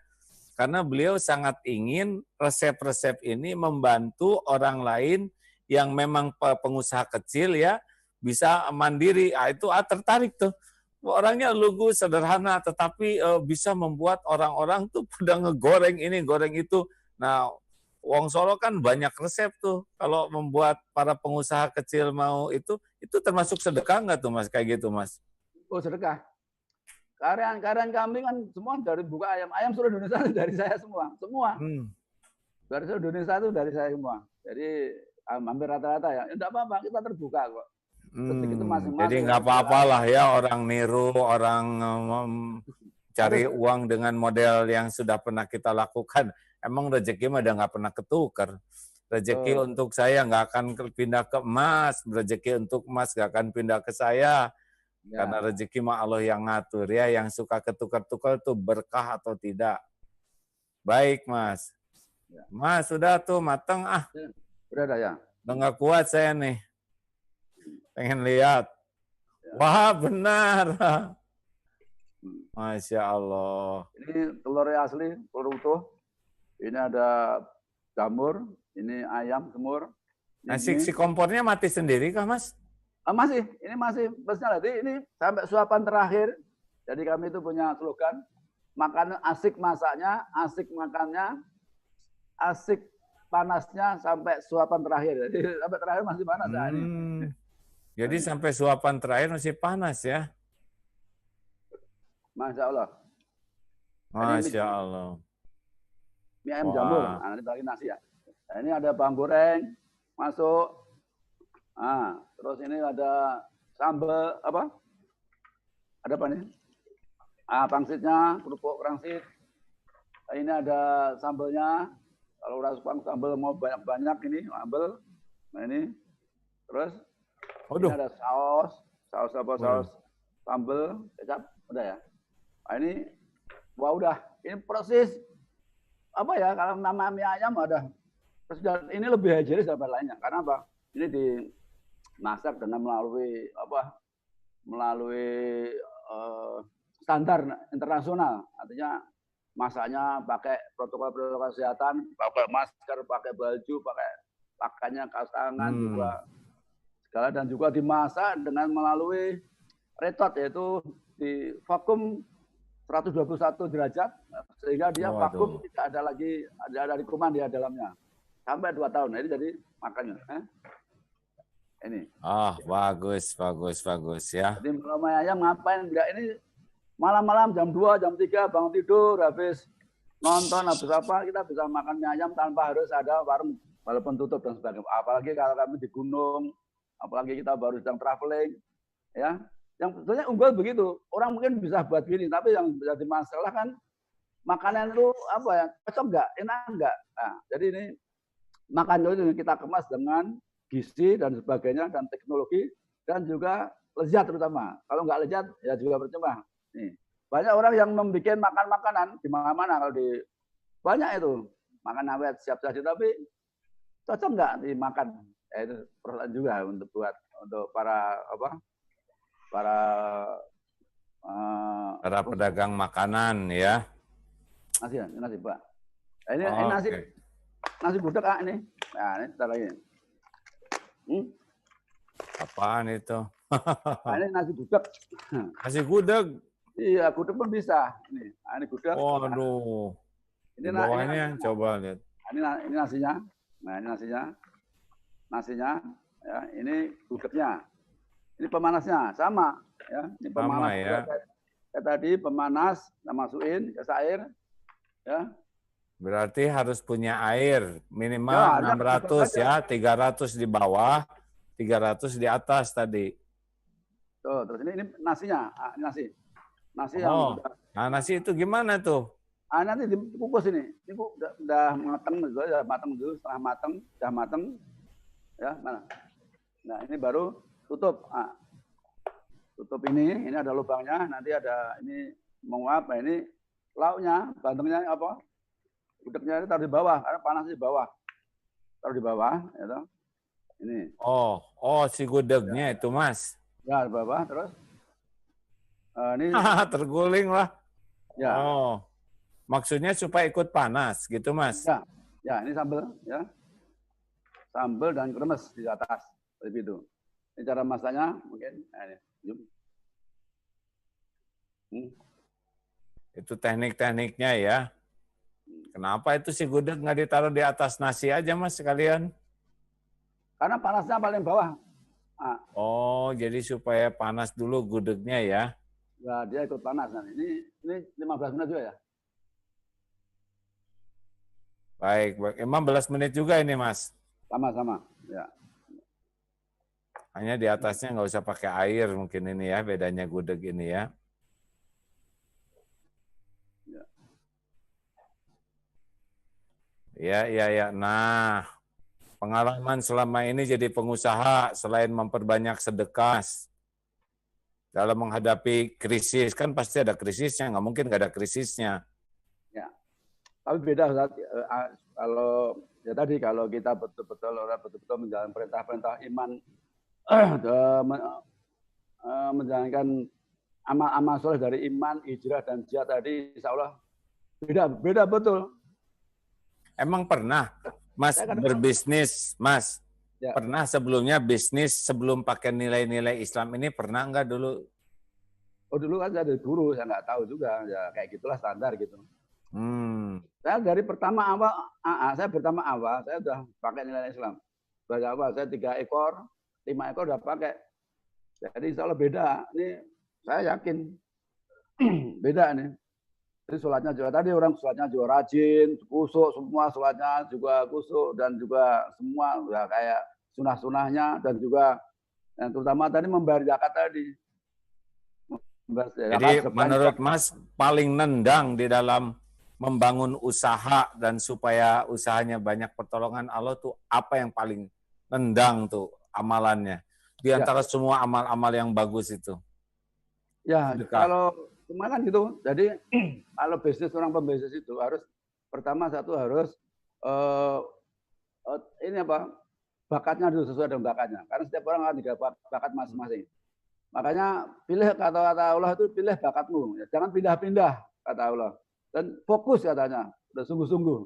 Karena beliau sangat ingin resep-resep ini membantu orang lain yang memang pengusaha kecil ya bisa mandiri. Itu tertarik tuh. Orangnya lugu, sederhana, tetapi bisa membuat orang-orang tuh pada ngegoreng ini, goreng itu. Nah, Wong Solo kan banyak resep tuh. Kalau membuat para pengusaha kecil mau itu termasuk sedekah nggak tuh Mas, kayak gitu Mas? Oh sedekah. Karyawan kami kan semua dari buka ayam seluruh Indonesia dari saya semua, Hmm. dari seluruh Indonesia itu dari saya semua. Jadi hampir rata-rata ya. Tidak apa-apa, kita terbuka kok. Rezeki itu Jadi masing-masing, nggak jualan. apa-apalah ya orang niru, orang cari Harus uang dengan model yang sudah pernah kita lakukan. Emang rezeki mah udah nggak pernah ketukar. Rezeki uh, untuk saya nggak akan pindah ke emas, rezeki untuk emas nggak akan pindah ke saya. Karena ya, rezeki mah Allah yang ngatur ya, yang suka ketukar-tukar tuh berkah atau tidak. Baik Mas. ya. Mas sudah tuh mateng Udah ada ya. udah nggak kuat saya nih. Pengen lihat. Ya. Wah benar. Hmm. Masya Allah. Ini telurnya asli, telur utuh. Ini ada jamur, ini ayam semur. Nah, Ini si kompornya mati sendiri kah, Mas? masih, ini masih besar. Jadi ini sampai suapan terakhir. Jadi kami itu punya slogan, makan asik masaknya, asik makannya, asik panasnya sampai suapan terakhir. Jadi sampai terakhir masih panas ya ini. Jadi sampai suapan terakhir masih panas ya? Masya Allah. Masya Allah. Mie ayam jamur. Nah, nanti lagi nasi ya. Nah, ini ada bawang goreng masuk. Nah, terus ini ada sambal apa? Ada apa nih? Pangsitnya, kerupuk pangsit. Nah, ini ada sambalnya. Kalau raspang sambal mau banyak-banyak ini sambal. Nah ini. Terus ini ada saus apa? Saus sambal, kecap, udah ya. Nah, ini wah udah. Ini proses apa ya? Kalau nama mie ayam ada. Ini lebih higienis daripada lainnya. Karena apa? Ini dimasak dengan melalui apa? Melalui standar internasional. Artinya masaknya pakai protokol kesehatan, pakai masker, pakai baju, pakai pakainya kaos tangan juga segala, dan juga dimasak dengan melalui retort, yaitu di vakum 121 derajat sehingga dia vakum, tidak ada lagi ada kuman di dalamnya sampai 2 tahun. Nah, ini jadi makannya. Ini. Bagus ya. Jadi kalau ayam ngapain? Enggak, ini malam-malam jam 2, jam 3 bangun tidur, habis nonton, habis apa, kita bisa makan mie ayam tanpa harus ada warung walaupun tutup dan sebagainya. Apalagi kalau kami di gunung, apalagi kita baru sedang traveling, ya. Yang sebetulnya unggul begitu. Orang mungkin bisa buat gini, tapi yang jadi masalah kan makanan itu apa ya, cocok nggak, enak nggak. Nah, jadi ini makanan itu kita kemas dengan gizi dan sebagainya, dan teknologi, dan juga lezat terutama. Kalau nggak lezat, ya juga percuma. Nih, banyak orang yang membuat makanan di mana-mana, kalau di banyak itu makan awet siap saji, tapi cocok nggak dimakan? Ya, itu persoalan juga untuk para pedagang makanan ya. Nasi Pak. Nah, ini nasi gudeg ini. Nah, ini kita lagi. Apaan itu? Nah, ini nasi gudeg. Nasi gudeg. Iya, gudeg pun bisa. Ini gudeg. Waduh. Ini bawahnya coba lihat. Ini nasinya. Nah, ini nasinya. Ya, ini gudegnya. Ini pemanasnya sama. Ya, ini pemanas. Sama ya. Kayak tadi pemanas, kita masukin ke air. Ya. Berarti harus punya air minimal ya, 600 ya, 300 di bawah, 300 di atas tadi. Tuh, terus ini nasinya, nasi yang udah. Nah, nasi itu gimana tuh? Nanti dikukus ini udah matang dulu, setengah matang, udah matang, ya mana? Nah ini baru tutup, tutup ini ada lubangnya, nanti ada ini menguap, ini lauknya, bantengnya apa? Gudegnya ini taruh di bawah, karena panas di bawah, taruh di bawah, ya. Ini. Si gudegnya ya. Itu Mas. Ya di bawah, terus ini terguling lah. Ya. Maksudnya supaya ikut panas gitu Mas? Ya ini sambal ya, sambal dan kremes di atas seperti itu. Ini cara masaknya mungkin. Itu teknik-tekniknya ya. Kenapa itu si gudeg nggak ditaruh di atas nasi aja Mas sekalian? Karena panasnya paling bawah. Nah, Oh, jadi supaya panas dulu gudegnya ya. ya dia ikut panas. Nah, ini 15 menit juga ya. Baik, 15 menit juga ini Mas. Sama-sama. Ya. Hanya di atasnya nggak usah pakai air mungkin ini ya, bedanya gudeg ini ya. Ya. Nah, pengalaman selama ini jadi pengusaha selain memperbanyak sedekah dalam menghadapi krisis, kan pasti ada krisisnya, nggak mungkin nggak ada krisisnya. Ya. Tapi beda Ustaz. Kalau ya tadi kalau kita betul-betul menjalankan perintah-perintah iman, menjalankan amal-amal soleh dari iman, hijrah dan jihad tadi, insya Allah beda betul. Emang pernah Mas berbisnis, Mas? Ya. Pernah sebelumnya bisnis sebelum pakai nilai-nilai Islam ini pernah nggak dulu? Oh dulu kan saya dari guru, saya nggak tahu juga, ya kayak gitulah standar gitu. Saya dari pertama awal, saya sudah pakai nilai Islam. Dari awal saya 3 ekor, 5 ekor udah pakai. Jadi insya Allah beda. Ini saya yakin beda nih. Jadi sholatnya juga tadi orang sholatnya juga rajin, kusuk semua sholatnya juga kusuk dan juga semua ya kayak sunah-sunahnya dan juga yang terutama tadi membayar zakat tadi. Jadi menurut Mas paling nendang di dalam membangun usaha dan supaya usahanya banyak pertolongan Allah tuh apa yang paling nendang tuh amalannya di antara semua amal-amal yang bagus itu? Ya, kalau kemarin gitu. Jadi kalau bisnis orang pembisnis itu harus pertama satu harus ini apa? Bakatnya dulu sesuai dengan bakatnya. Karena setiap orang kan ada bakat masing-masing. Makanya pilih kata-kata Allah itu pilih bakatmu. Ya, jangan pindah-pindah kata Allah. Dan fokus katanya, udah sungguh-sungguh.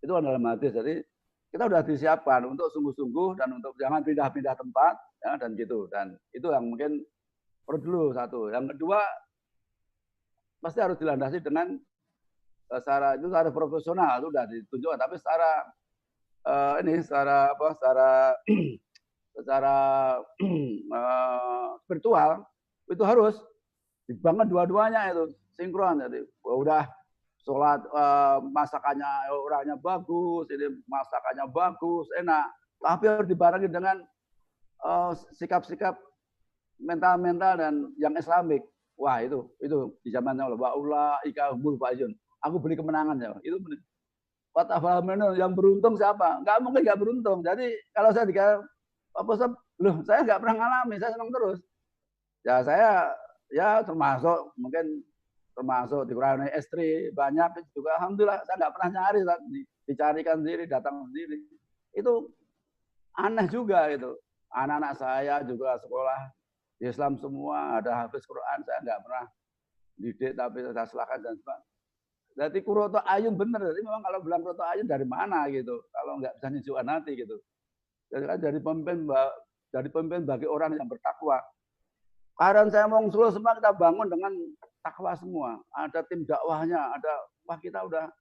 Itu dalam hadis. Jadi kita udah disiapkan untuk sungguh-sungguh dan untuk jangan pindah-pindah tempat ya, dan gitu. Dan itu yang mungkin perlu dulu satu. Yang kedua pasti harus dilandasi dengan secara profesional itu sudah ditunjukkan. Tapi secara spiritual itu harus dibangun dua-duanya itu sinkron. Jadi udah sholat masakannya orangnya bagus, ini masakannya bagus, enak. Tapi harus dibarengi dengan sikap-sikap mental-mental dan yang Islamik. Wah itu di zamannya Allah. Wa'ula ika humul faizun. Aku beli kemenangan ya. Itu yang beruntung siapa? Nggak mungkin nggak beruntung. Jadi kalau saya dikatakan loh saya nggak pernah ngalami, saya senang terus. Ya saya ya termasuk dikurangi istri banyak juga. Alhamdulillah saya nggak pernah nyari, dicarikan sendiri, datang sendiri. Itu aneh juga itu. Anak-anak saya juga sekolah Islam semua, ada hafiz Quran, saya nggak pernah didik tapi saya silakan dan sebagainya. Jadi Qurratu Ayun bener. Jadi memang kalau bilang Qurratu Ayun dari mana gitu? Kalau nggak bisa nyejukkan hati gitu. Jadi kan dari pemimpin bagi orang yang bertakwa. Karena saya mau Solo semua kita bangun dengan takwa semua. Ada tim dakwahnya, wah kita udah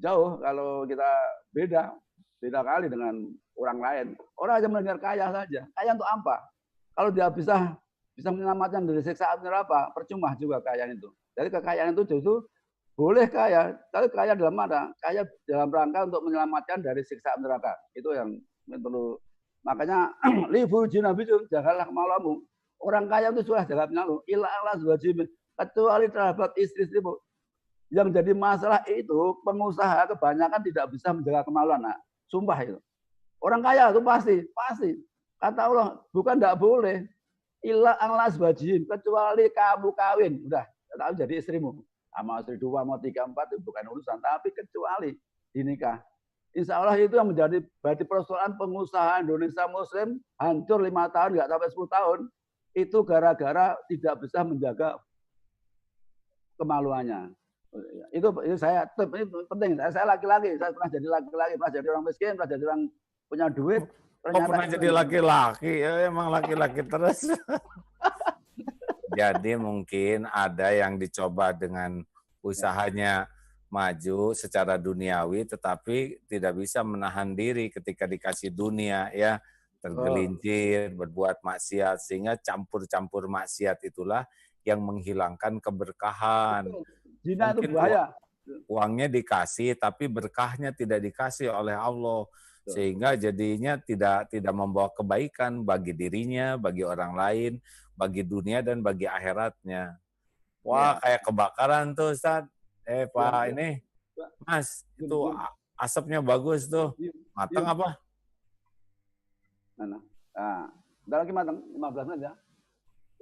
jauh kalau kita beda kali dengan orang lain. Orang aja mendengar kaya saja. Kaya untuk apa? Kalau dia bisa menyelamatkan dari siksaan neraka, percuma juga kekayaan itu. Jadi kekayaan itu justru boleh kaya, tapi kaya dalam mana? Kaya dalam rangka untuk menyelamatkan dari siksa neraka. Itu yang perlu. Makanya libu jinabijun, jagalah kemauanmu. Orang kaya itu sudah jaga pengalu. Ila Allah wajib, kecuali terhadap istri-istrimu. Yang jadi masalah itu pengusaha kebanyakan tidak bisa menjaga kemaluan. Nah, sumpah itu. Orang kaya itu pasti. Kata Allah, bukan tidak boleh. Ila Allah wajib, kecuali kamu kawin. Udah, jadi istrimu. Sama istri 2, mau 3, 4 itu bukan urusan. Tapi kecuali dinikah. Insya Allah itu yang menjadi berarti persoalan pengusaha Indonesia Muslim hancur 5 tahun, nggak sampai 10 tahun. Itu gara-gara tidak bisa menjaga kemaluannya. Itu saya ini penting. Saya laki-laki, saya pernah jadi laki-laki, pernah jadi orang miskin, pernah jadi orang punya duit. Pernah jadi laki-laki, ya, emang laki-laki terus. Jadi mungkin ada yang dicoba dengan usahanya maju secara duniawi, tetapi tidak bisa menahan diri ketika dikasih dunia, ya, tergelincir, berbuat maksiat, sehingga campur-campur maksiat itulah yang menghilangkan keberkahan. Zina itu Mungkin bahaya. uangnya dikasih, tapi berkahnya tidak dikasih oleh Allah, sehingga jadinya tidak membawa kebaikan bagi dirinya, bagi orang lain, bagi dunia dan bagi akhiratnya. Wah, Ya. kayak kebakaran tuh, Ustaz. Pak Ya. ini, Mas, itu Diam. asapnya bagus tuh. Diam. Matang apa? Mana? Nah, udah lagi matang, 15 menit ya.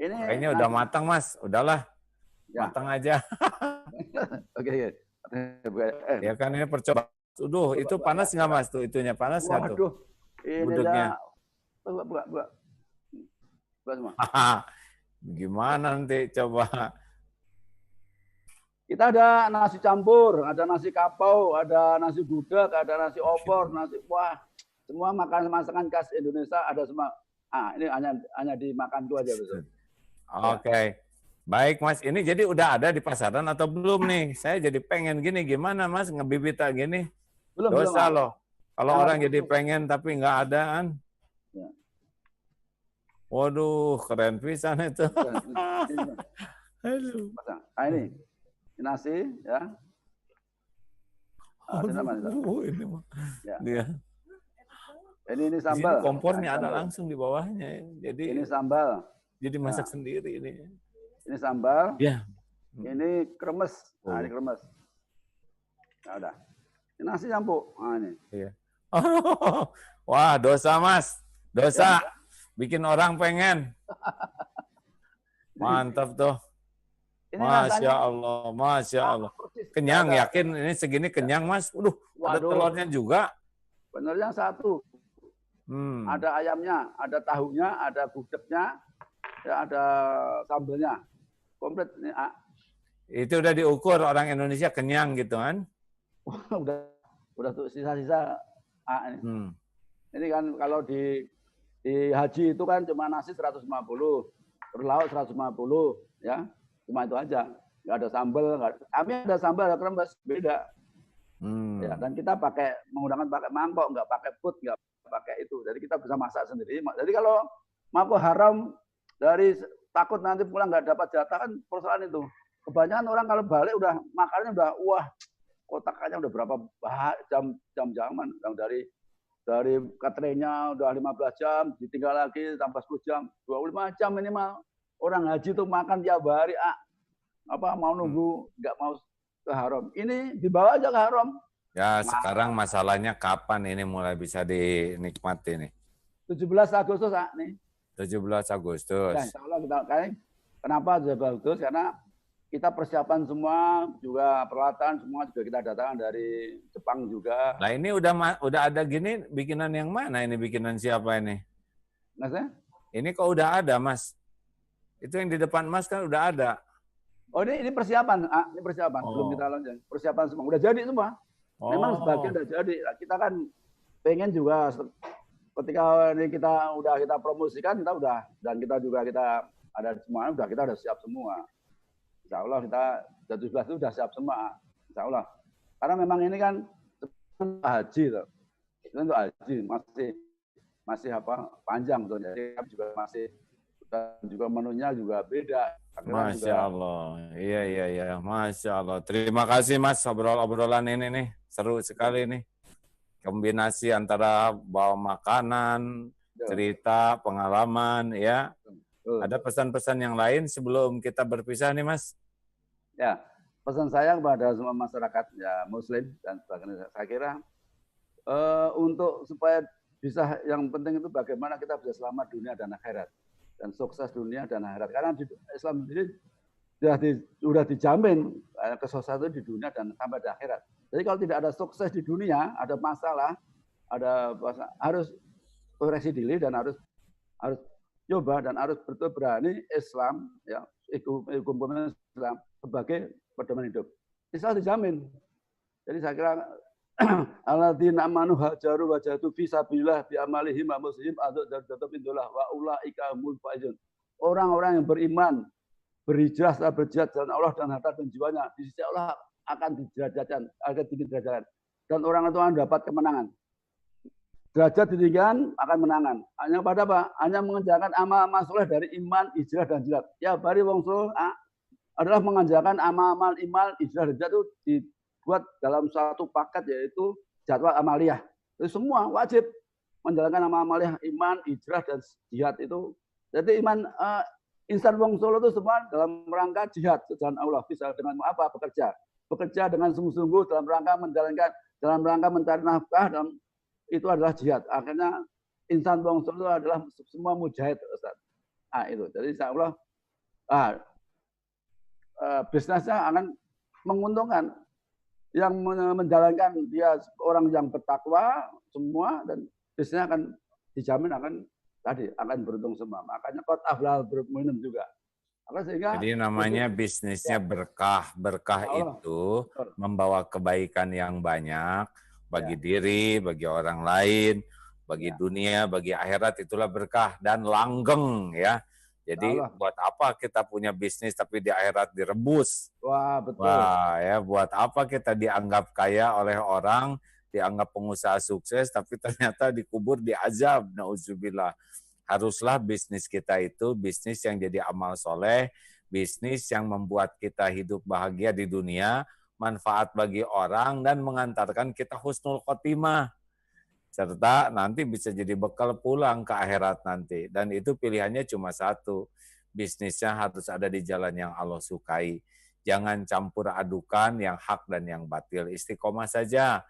Ini Kayaknya udah matang, Mas. Udahlah, ya. matang aja. Oke. Ya kan ini percobaan. Duh, itu panas nggak, Mas? Tuh itunya panas nggak tuh? Waduh, ini Gudegnya. buat semua. Gimana nanti coba? Kita ada nasi campur, ada nasi kapau, ada nasi gudeg, ada nasi opor, wah, semua masakan khas Indonesia ada semua. Ini hanya dimakan itu aja besok. Oke. Baik, Mas. Ini jadi udah ada di pasaran atau belum nih? Saya jadi pengen gini, gimana, Mas, ngebibita gini? Dosa loh. Kalau orang jadi pengen tapi nggak adaan. Ya. Waduh, keren pisan itu. Aduh. Ini nasi ya. Ini mah. Ya. Dia. Ini sambal. Di sini kompornya ada langsung di bawahnya. Jadi ini sambal. Jadi masak sendiri ini. Ini sambal. Ya. Ini kremes. Nah, ini kremes. Nah, udah. Ini nasi campur. Nah, ini. Iya. Wah, dosa, Mas. Dosa. Ya. Bikin orang pengen. Mantap tuh. Ini Masya Allah, Masya Allah. Kenyang, yakin ini segini kenyang, Mas? Ada telurnya juga. Benernya satu. Ada ayamnya, ada tahunya, ada gudegnya, ya ada sambelnya. Komplit. Ini, itu udah diukur orang Indonesia kenyang gitu kan? udah tuh sisa-sisa. Ini. Ini kan kalau di haji itu kan cuma nasi 150, terus lauk 150, ya. Cuma itu aja, nggak ada sambal. Kami ada sambal, ada kremes, beda. Ya, dan kita menggunakan pakai mangkok, nggak pakai put, nggak pakai itu. Jadi kita bisa masak sendiri. Jadi kalau mangkok haram dari takut nanti pulang nggak dapat jatah kan persoalan itu. Kebanyakan orang kalau balik udah makannya udah wah kotakannya udah berapa jam-jaman yang dari cateringnya udah 15 jam, ditinggal lagi tambah 10 jam, 25 jam minimal. Orang haji tuh makan tiap hari, mau nunggu, nggak mau ke haram. Ini dibawa aja ke haram. Ya, sekarang masalahnya kapan ini mulai bisa dinikmati nih? 17 Agustus, nih. 17 Agustus. Ya, insya Allah kenapa 17 Agustus? Karena kita persiapan semua, juga peralatan semua juga kita datangkan dari Jepang juga. Nah ini udah ada gini, bikinan yang mana ini? Bikinan siapa ini? Maksudnya? Ini kok udah ada, Mas? Itu yang di depan Mas kan udah ada. Oh ini persiapan, ini persiapan. Belum kita launching. Persiapan semua, udah jadi semua. Memang sebagian udah jadi. Kita kan pengen juga ketika ini kita promosikan, kita udah, dan kita juga ada semuanya, kita udah siap semua. Insya Allah kita 17 itu udah siap semua. Insya Allah. Karena memang ini kan haji tuh. Itu untuk haji masih panjang tuh. Jadi juga masih juga menunya juga beda. Masya Allah. Iya. Masya Allah. Terima kasih Mas obrolan ini nih. Seru sekali nih. Kombinasi antara bawa makanan, cerita, pengalaman, ya. Ada pesan-pesan yang lain sebelum kita berpisah nih, Mas? Ya, pesan saya kepada semua masyarakat ya Muslim dan sebagainya. Saya kira untuk supaya bisa, yang penting itu bagaimana kita bisa selamat dunia dan akhirat dan sukses dunia dan akhirat. Karena di Islam sendiri sudah dijamin kesuksesan di dunia dan sampai di akhirat. Jadi kalau tidak ada sukses di dunia, ada masalah, harus koreksi diri dan harus coba dan harus betul berani Islam, ya, hukum Islam sebagai pedoman hidup. Islam dijamin. Jadi saya kira alladzina amanu hajaru wa jahadu fi sabilillah bi amalihim wa muslim adzat indullah wa ulaika humul faizun. Orang-orang yang beriman berhijrah setelah berjihad jalan Allah dan harta dan jiwanya di sisi Allah akan diderajatkan, akan diderajatkan. Dan orang itu akan dapat kemenangan. Derajat ditinggikan akan menangan. Hanya pada apa? Hanya mengerjakan amal-amal soleh dari iman, hijrah dan jihad. Ya, bari wong soleh adalah mengerjakan amal-amal iman, hijrah dan jihad itu dibuat dalam satu paket yaitu jadwal amaliyah. Itu semua wajib menjalankan amal-amaliyah iman, hijrah dan jihad itu. Jadi iman insan wong soleh itu semua dalam rangka jihad jalan Allah. Bisa dengan apa? Bekerja dengan sungguh-sungguh dalam rangka menjalankan, dalam rangka mencari nafkah dan itu adalah jihad. Akhirnya insan bangsa itu adalah semua mujahid, Ustaz. Itu. Jadi insya Allah bisnisnya akan menguntungkan. Yang menjalankan dia orang yang bertakwa semua dan bisnisnya akan dijamin akan beruntung semua. Makanya qad aflahal mu'minun juga. Sehingga jadi namanya bisnisnya berkah. Berkah itu membawa kebaikan yang banyak bagi diri, bagi orang lain, bagi dunia, bagi akhirat, itulah berkah dan langgeng ya. Jadi buat apa kita punya bisnis tapi di akhirat direbus? Wah, betul. Wah, ya buat apa kita dianggap kaya oleh orang, dianggap pengusaha sukses tapi ternyata dikubur diazab, nauzubillah. Haruslah bisnis kita itu bisnis yang jadi amal soleh, bisnis yang membuat kita hidup bahagia di dunia, manfaat bagi orang, dan mengantarkan kita husnul khotimah. Serta nanti bisa jadi bekal pulang ke akhirat nanti. Dan itu pilihannya cuma satu. Bisnisnya harus ada di jalan yang Allah sukai. Jangan campur adukan yang hak dan yang batil. Istiqomah saja.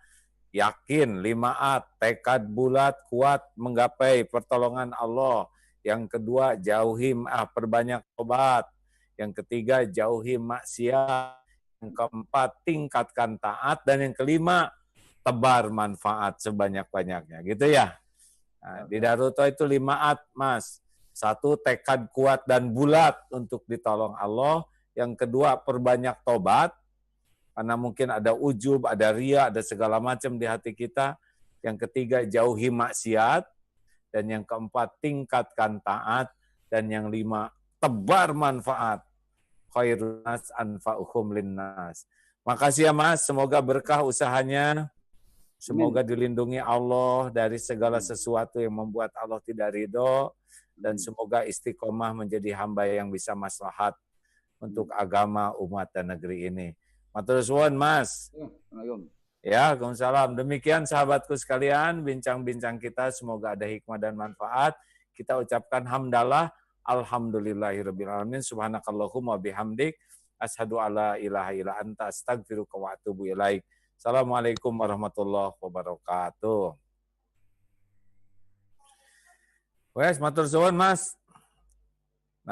Yakin, 5A, tekad bulat, kuat, menggapai pertolongan Allah. Yang kedua, jauhi perbanyak tobat. Yang ketiga, jauhi maksiat. Yang keempat, tingkatkan taat. Dan yang kelima, tebar manfaat sebanyak-banyaknya. Gitu ya. Nah, di Daruto itu 5A, Mas. 1, tekad kuat dan bulat untuk ditolong Allah. Yang kedua, perbanyak tobat. Karena mungkin ada ujub, ada ria, ada segala macam di hati kita. Yang ketiga, jauhi maksiat. Dan yang keempat, tingkatkan taat. Dan yang 5, tebar manfaat. Khairun nas anfa'uhum linnas. Makasih ya Mas, semoga berkah usahanya. Semoga dilindungi Allah dari segala sesuatu yang membuat Allah tidak ridho. Dan semoga istiqomah menjadi hamba yang bisa maslahat untuk agama, umat, dan negeri ini. Matur suwun Mas. Ya, Waalaikumsalam. Demikian sahabatku sekalian, bincang-bincang kita semoga ada hikmah dan manfaat. Kita ucapkan hamdalah. Alhamdulillahirabbil alamin. Subhanakallahumma bihamdik asyhadu alla ilaha illa anta astaghfiruka wa atubu ilaik. Assalamualaikum warahmatullahi wabarakatuh. Wes matur suwun Mas.